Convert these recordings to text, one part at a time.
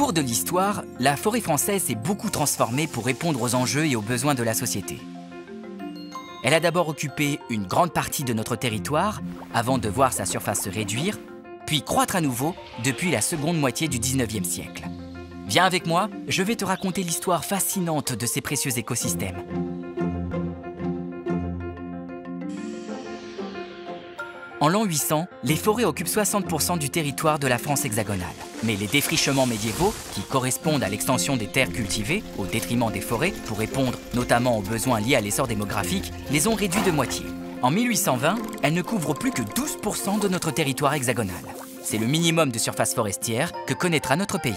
cours de l'histoire, la forêt française s'est beaucoup transformée pour répondre aux enjeux et aux besoins de la société. Elle a d'abord occupé une grande partie de notre territoire avant de voir sa surface se réduire, puis croître à nouveau depuis la seconde moitié du 19e siècle. Viens avec moi, je vais te raconter l'histoire fascinante de ces précieux écosystèmes. En l'an 800, les forêts occupent 60% du territoire de la France hexagonale. Mais les défrichements médiévaux, qui correspondent à l'extension des terres cultivées au détriment des forêts pour répondre notamment aux besoins liés à l'essor démographique, les ont réduits de moitié. En 1820, elles ne couvrent plus que 12% de notre territoire hexagonal. C'est le minimum de surface forestière que connaîtra notre pays.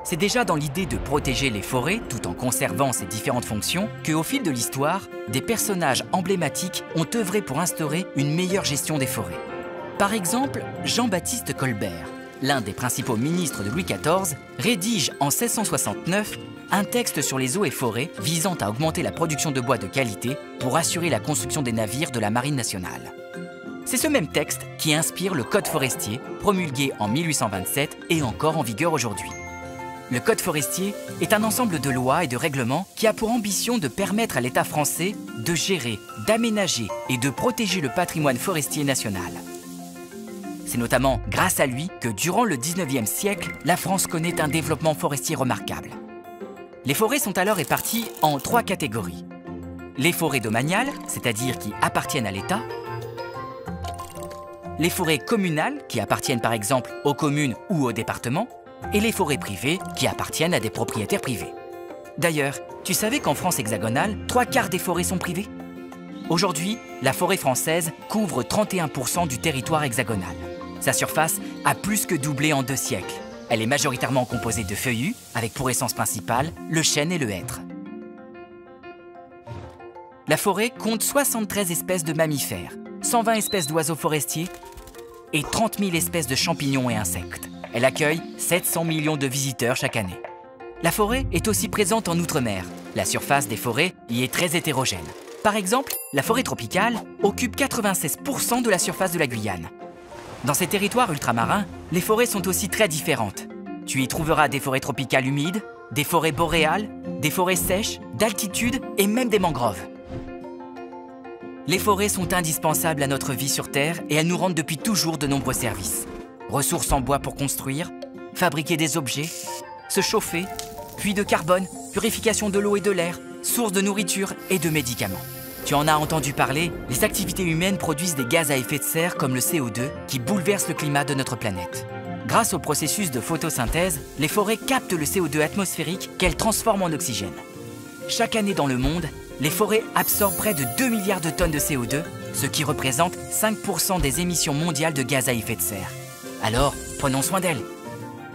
C'est déjà dans l'idée de protéger les forêts, tout en conservant ses différentes fonctions, qu'au fil de l'histoire, des personnages emblématiques ont œuvré pour instaurer une meilleure gestion des forêts. Par exemple, Jean-Baptiste Colbert, l'un des principaux ministres de Louis XIV, rédige en 1669 un texte sur les eaux et forêts visant à augmenter la production de bois de qualité pour assurer la construction des navires de la Marine nationale. C'est ce même texte qui inspire le Code forestier, promulgué en 1827 et encore en vigueur aujourd'hui. Le Code forestier est un ensemble de lois et de règlements qui a pour ambition de permettre à l'État français de gérer, d'aménager et de protéger le patrimoine forestier national. C'est notamment grâce à lui que durant le 19e siècle, la France connaît un développement forestier remarquable. Les forêts sont alors réparties en 3 catégories. Les forêts domaniales, c'est-à-dire qui appartiennent à l'État. Les forêts communales, qui appartiennent par exemple aux communes ou aux départements. Et les forêts privées qui appartiennent à des propriétaires privés. D'ailleurs, tu savais qu'en France hexagonale, 3/4 des forêts sont privées? Aujourd'hui, la forêt française couvre 31% du territoire hexagonal. Sa surface a plus que doublé en 2 siècles. Elle est majoritairement composée de feuillus, avec pour essence principale le chêne et le hêtre. La forêt compte 73 espèces de mammifères, 120 espèces d'oiseaux forestiers et 30 000 espèces de champignons et insectes. Elle accueille 700 millions de visiteurs chaque année. La forêt est aussi présente en Outre-mer. La surface des forêts y est très hétérogène. Par exemple, la forêt tropicale occupe 96% de la surface de la Guyane. Dans ces territoires ultramarins, les forêts sont aussi très différentes. Tu y trouveras des forêts tropicales humides, des forêts boréales, des forêts sèches, d'altitude et même des mangroves. Les forêts sont indispensables à notre vie sur Terre et elles nous rendent depuis toujours de nombreux services. Ressources en bois pour construire, fabriquer des objets, se chauffer, puits de carbone, purification de l'eau et de l'air, source de nourriture et de médicaments. Tu en as entendu parler, les activités humaines produisent des gaz à effet de serre comme le CO2 qui bouleversent le climat de notre planète. Grâce au processus de photosynthèse, les forêts captent le CO2 atmosphérique qu'elles transforment en oxygène. Chaque année dans le monde, les forêts absorbent près de 2 milliards de tonnes de CO2, ce qui représente 5% des émissions mondiales de gaz à effet de serre. Alors, prenons soin d'elles.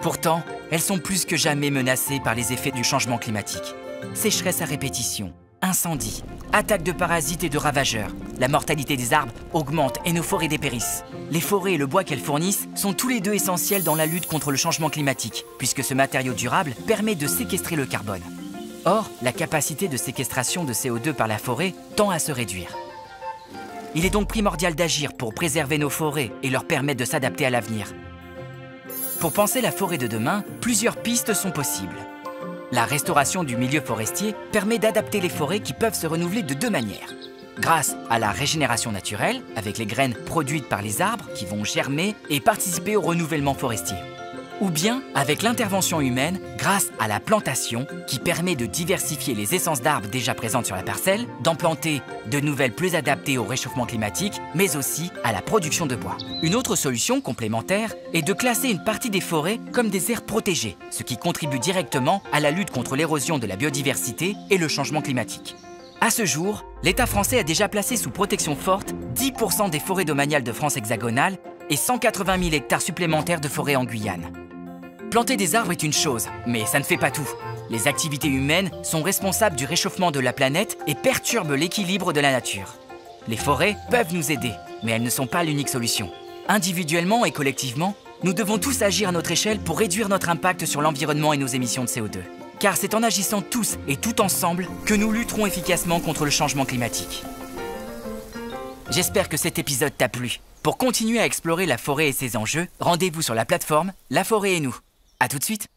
Pourtant, elles sont plus que jamais menacées par les effets du changement climatique. Sécheresse à répétition, incendies, attaques de parasites et de ravageurs. La mortalité des arbres augmente et nos forêts dépérissent. Les forêts et le bois qu'elles fournissent sont tous les deux essentiels dans la lutte contre le changement climatique, puisque ce matériau durable permet de séquestrer le carbone. Or, la capacité de séquestration de CO2 par la forêt tend à se réduire. Il est donc primordial d'agir pour préserver nos forêts et leur permettre de s'adapter à l'avenir. Pour penser la forêt de demain, plusieurs pistes sont possibles. La restauration du milieu forestier permet d'adapter les forêts qui peuvent se renouveler de 2 manières. Grâce à la régénération naturelle, avec les graines produites par les arbres qui vont germer et participer au renouvellement forestier. Ou bien avec l'intervention humaine grâce à la plantation qui permet de diversifier les essences d'arbres déjà présentes sur la parcelle, d'en planter de nouvelles plus adaptées au réchauffement climatique, mais aussi à la production de bois. Une autre solution complémentaire est de classer une partie des forêts comme des aires protégées, ce qui contribue directement à la lutte contre l'érosion de la biodiversité et le changement climatique. À ce jour, l'État français a déjà placé sous protection forte 10% des forêts domaniales de France hexagonale et 180 000 hectares supplémentaires de forêts en Guyane. Planter des arbres est une chose, mais ça ne fait pas tout. Les activités humaines sont responsables du réchauffement de la planète et perturbent l'équilibre de la nature. Les forêts peuvent nous aider, mais elles ne sont pas l'unique solution. Individuellement et collectivement, nous devons tous agir à notre échelle pour réduire notre impact sur l'environnement et nos émissions de CO2. Car c'est en agissant tous et tout ensemble que nous lutterons efficacement contre le changement climatique. J'espère que cet épisode t'a plu. Pour continuer à explorer la forêt et ses enjeux, rendez-vous sur la plateforme La Forêt et nous. À tout de suite.